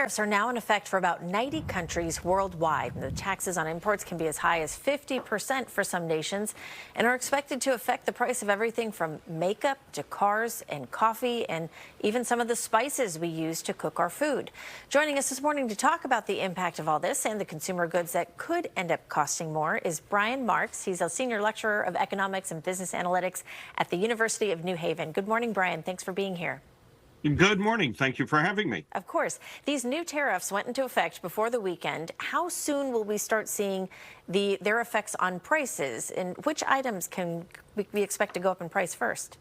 Tariffs are now in effect for about 90 countries worldwide. The taxes on imports can be as high as 50% for some nations and are expected to affect the price of everything from makeup to cars and coffee and even some of the spices we use to cook our food. Joining us this morning to talk about the impact of all this and the consumer goods that could end up costing more is Brian Marks. He's a senior lecturer of economics and business analytics at the University of New Haven. Good morning, Brian. Thanks for being here. Good morning. Thank you for having me. Of course. These new tariffs went into effect before the weekend. How soon will we start seeing their effects on prices? And which items can we expect to go up in price first?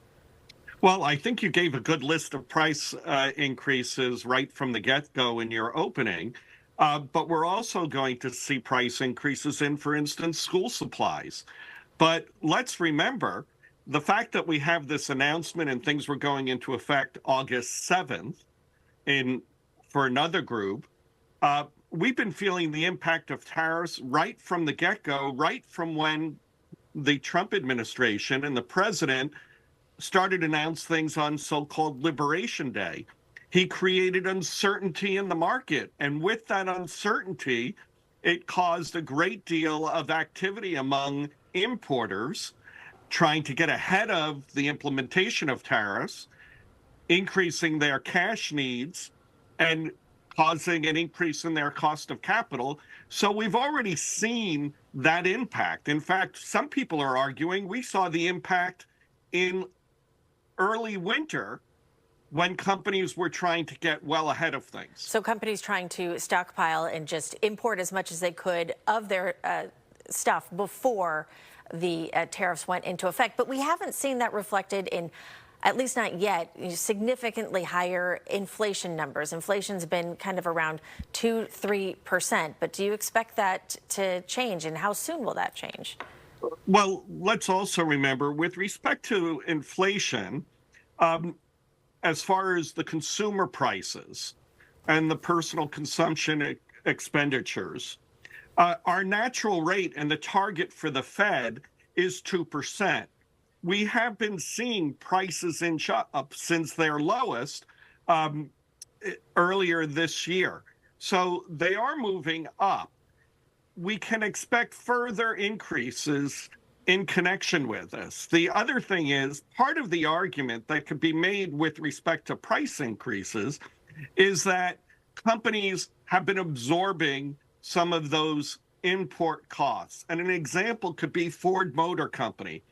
Well, I think you gave a good list of price increases right from the get-go in your opening. But we're also going to see price increases in, for instance, school supplies. But let's remember, the fact that we have this announcement and things were going into effect August 7th for another group, we've been feeling the impact of tariffs right from the get-go, right from when the Trump administration and the president started to announce things on so-called Liberation Day. He created uncertainty in the market, and with that uncertainty, it caused a great deal of activity among importers trying to get ahead of the implementation of tariffs, increasing their cash needs, and causing an increase in their cost of capital. So we've already seen that impact. In fact, some people are arguing we saw the impact in early winter when companies were trying to get well ahead of things. So companies trying to stockpile and just import as much as they could of their stuff before the tariffs went into effect. But we haven't seen that reflected in, at least not yet, significantly higher inflation numbers. Inflation's been kind of around 2-3%. But do you expect that to change, and how soon will that change? Well, let's also remember, with respect to inflation, as far as the consumer prices and the personal consumption expenditures, our natural rate and the target for the Fed is 2%. We have been seeing prices inch up since their lowest earlier this year. So they are moving up. We can expect further increases in connection with this. The other thing is, part of the argument that could be made with respect to price increases is that companies have been absorbing some of those import costs. And an example could be Ford Motor Company.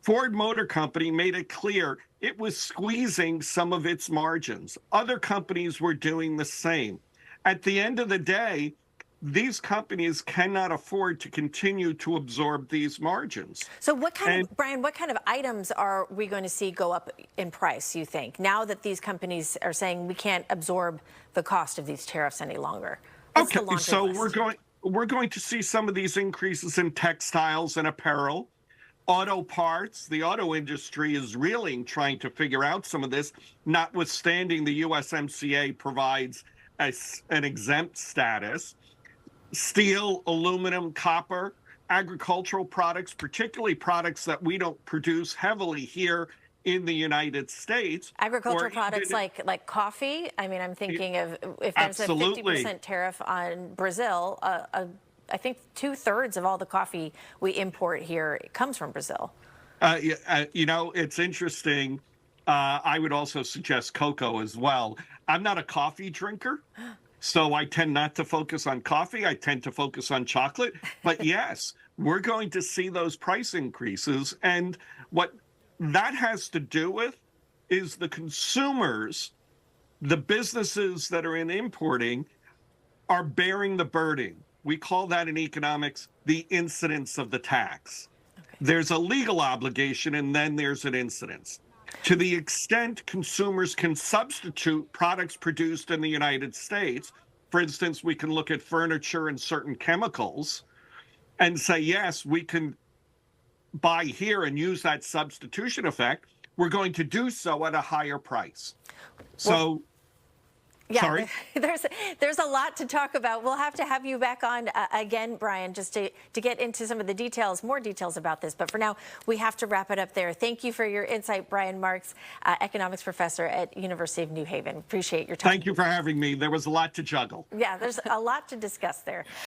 Ford Motor Company made it clear it was squeezing some of its margins. Other companies were doing the same. At the end of the day, these companies cannot afford to continue to absorb these margins. So Brian, what kind of items are we going to see go up in price, you think, now that these companies are saying we can't absorb the cost of these tariffs any longer? Okay, so we're going to see some of these increases in textiles and apparel, auto parts. The auto industry is really trying to figure out some of this, notwithstanding the USMCA provides an exempt status. Steel, aluminum, copper, agricultural products, particularly products that we don't produce heavily here in the United States. Agricultural products like coffee. I mean, I'm thinking of if there's a 50% tariff on Brazil, I think 2/3 of all the coffee we import here comes from Brazil. You know, it's interesting. I would also suggest cocoa as well. I'm not a coffee drinker, so I tend not to focus on coffee. I tend to focus on chocolate. But yes, we're going to see those price increases. And what that has to do with is the consumers, the businesses that are in importing, are bearing the burden. We call that in economics the incidence of the tax. Okay. There's a legal obligation, and then there's an incidence. To the extent consumers can substitute products produced in the United States, for instance, we can look at furniture and certain chemicals and say, yes, we can buy here and use that substitution effect, we're going to do so at a higher price. So Yeah, Sorry? there's a lot to talk about. We'll have to have you back on again, Brian, just to get into some of the details, more details about this. But for now, we have to wrap it up there. Thank you for your insight, Brian Marks, economics professor at University of New Haven. Appreciate your time. Thank you for having me. There was a lot to juggle. Yeah, there's a lot to discuss there.